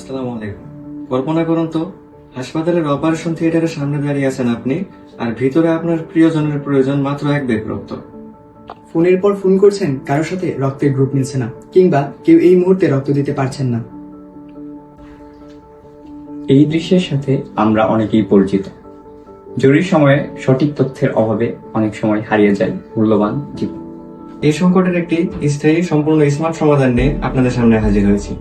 আসসালামু আলাইকুম। কল্পনা করুন তো, হাসপাতালের অপারেশন থিয়েটারের সামনে দাঁড়িয়ে আছেন আপনি, আর ভিতরে আপনার প্রিয়জনের প্রয়োজন মাত্র এক ব্যাগ রক্ত। ফোনের পর ফোন করছেন, কারোর সাথে রক্তের গ্রুপ মিলছে না, কিংবা কেউ এই মুহূর্তে রক্ত দিতে পারছেন না। এই দৃশ্যের সাথে আমরা অনেকেই পরিচিত। জরুরি সময়ে সঠিক তথ্যের অভাবে অনেক সময় হারিয়ে যায় মূল্যবান জীবন। এই সংকটের একটি স্থায়ী সম্পূর্ণ স্মার্ট সমাধান নিয়ে আপনাদের সামনে হাজির হয়েছি।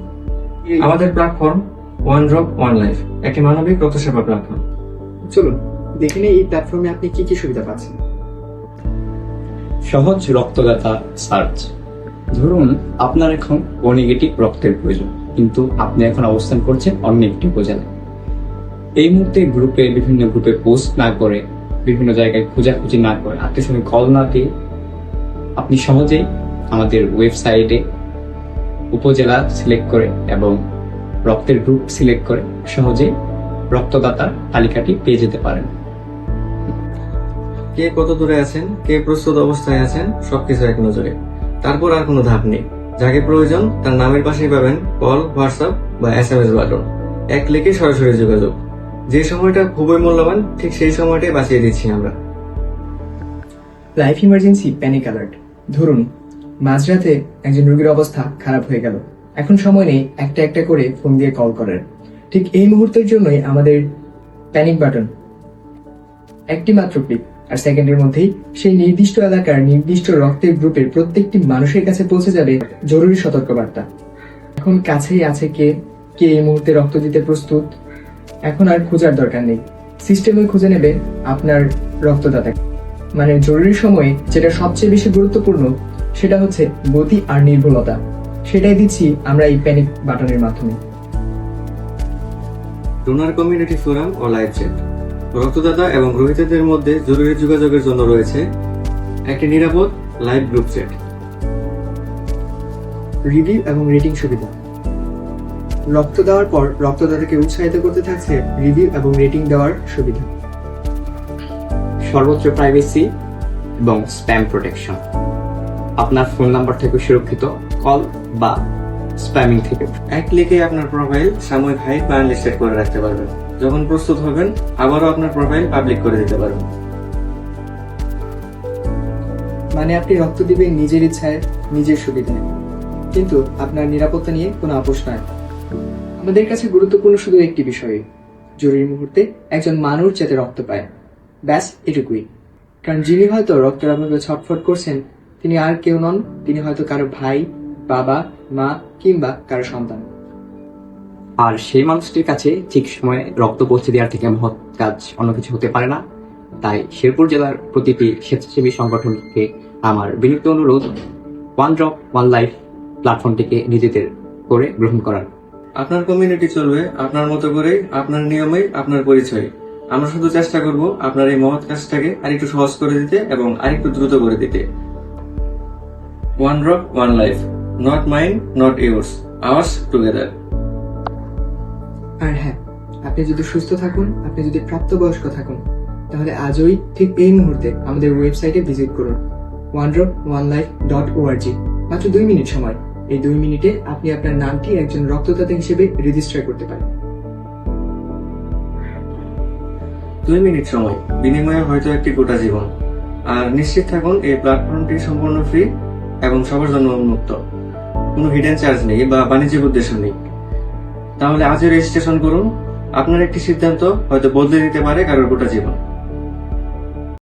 আমাদের platform one drop one life, একটি মানবিক রক্ত সেবা প্ল্যাটফর্ম। চলুন দেখে নিই এই প্ল্যাটফর্মে আপনি কি কি সুবিধা পাচ্ছেন। সহজ রক্তদাতা সার্চ। ধরুন আপনার এখন ও নেগেটিভ রক্তের প্রয়োজন, কিন্তু আপনি এখন অবস্থান করছেন অন নেগেটিভ উপজেলায়। এই মুহূর্তে বিভিন্ন গ্রুপে পোস্ট না করে, বিভিন্ন জায়গায় খোঁজাখুঁজি না করে, আত্মীয় কল না দিয়ে আপনি সহজেই আমাদের ওয়েবসাইটে উপজেলা সিলেক্ট করে এবং রক্তের গ্রুপ সিলেক্ট করে সহজেই রক্তদাতার তালিকাটি পেয়ে যেতে পারেন। কে কত দূরে আছেন, কে প্রস্তুত অবস্থায় আছেন, সবকিছু এক নজরে। তারপর আর কোনো ধাপ নেই। যাকে প্রয়োজন তার নামের পাশেই পাবেন কল, হোয়াটসঅ্যাপ বা SMS বাটন। এক ক্লিকে সরাসরি যোগাযোগ। যে সময়টা খুবই মূল্যবান, ঠিক সেই সময়টাই বাঁচিয়ে দিচ্ছি আমরা। Life emergency panic alert. ধরুন মাঝরাতে একজন রোগীর অবস্থা খারাপ হয়ে গেল, এখন সময় নেই একটা একটা করে ফোন দিয়ে কল করার। ঠিক এই মুহূর্তের জন্যই আমাদের প্যানিক বাটন। একটি মাত্র ক্লিক আর সেকেন্ডের মধ্যেই সেই নির্দিষ্ট এলাকার নির্দিষ্ট রক্তের গ্রুপের প্রত্যেকটি মানুষের কাছে পৌঁছে যাবে জরুরি সতর্কবার্তা। এখন কাছেই আছে কে কে এই মুহূর্তে রক্ত দিতে প্রস্তুত। এখন আর খোঁজার দরকার নেই, সিস্টেমে খুঁজে নেবে আপনার রক্তদাতাকে। মানে জরুরি সময়ে যেটা সবচেয়ে বেশি গুরুত্বপূর্ণ সেটা হচ্ছে গতি আর নির্ভুলতা। সেটাই দিচ্ছি আমরা এই প্যানিক বাটনের মাধ্যমে। ডোনার কমিউনিটি ফোরাম ও লাইভ চ্যাট। রক্তদাতা এবং গ্রহীতাদের মধ্যে জরুরি যোগাযোগের জন্য রয়েছে একটি নিরাপদ লাইভ গ্রুপ চ্যাট। রিভিউ এবং রেটিং সুবিধা। রক্ত দেওয়ার পর রক্তদাতাকে উৎসাহিত করতে থাকছে রিভিউ এবং রেটিং দেওয়ার সুবিধা। সর্বোচ্চ প্রাইভেসি এবং স্প্যাম প্রোটেকশন। আপনার ফোন নাম্বার থেকে সুরক্ষিত কল বা স্প্যামিং থেকে। এক ক্লিকে আপনার প্রোফাইল সাময়িক হাইড বা আনলিস্টেড করে রাখতে পারবেন। যখন প্রস্তুত হবেন আবারও আপনার প্রোফাইল পাবলিক করে দিতে পারবেন। মানে আপনি রক্ত দিবেন নিজের ইচ্ছায়, নিজের সুবিধায়, কিন্তু আপনার নিরাপত্তা নিয়ে কোনো আপোষ নয়। আমাদের কাছে গুরুত্বপূর্ণ শুধু একটি বিষয়, জরুরি মুহূর্তে একজন মানুষ যাতে রক্ত পায়, ব্যাস এটুকুই। কারণ যিনি হয়তো রক্তের অভাবে ছটফট করছেন তিনি আর কেউ নন, তিনি হয়তো কারো ভাই, বাবা, মা কিংবা কারো সন্তান। আর সেই মানুষটির কাছে ঠিক সময়ে রক্ত পৌঁছে দেওয়ার থেকে মহৎ কাজ অন্য কিছু হতে পারে না। তাই শেরপুর জেলার প্রতিটি স্বেচ্ছাসেবী সংগঠনকে আমার বিনীত অনুরোধ, ওয়ান ড্রপ ওয়ান লাইফ প্ল্যাটফর্মটিকে নিজেদের করে গ্রহণ করার। আপনার কমিউনিটি চলবে আপনার মতো করেই, আপনার নিয়মেই, আপনার পরিচয়ে। আমরা শুধু চেষ্টা করব আপনার এই মহৎ কাজটাকে আরেকটু সহজ করে দিতে এবং আরেকটু দ্রুত করে দিতে। One drop one life, not mine, not yours, ours together. আর হ্যাঁ, আপনি যদি সুস্থ থাকুন, আপনি যদি প্রাপ্তবয়স্ক থাকুন, তাহলে আজই ঠিক এই মুহূর্তে আমাদের ওয়েবসাইটে ভিজিট করুন onedroponelife.org। মাত্র 2 মিনিট সময়। এই 2 মিনিটে আপনি আপনার নামটি একজন রক্তদাতা হিসেবে রেজিস্টার করতে পারেন। 2 মিনিট সময়, বিনিময়ে হয়তো একটি গোটা জীবন। আর নিশ্চিত থাকুন এই প্ল্যাটফর্মটি সম্পূর্ণ ফ্রি এবং সবার জন্য উন্মুক্ত। কোনো হিডেন চার্জ নেই বা বাণিজ্যিক উদ্দেশ্য নেই। তাহলে আজই রেজিস্ট্রেশন করুন। আপনার একটি সিদ্ধান্ত হয়তো বদলে দিতে পারে কারোর গোটা জীবন।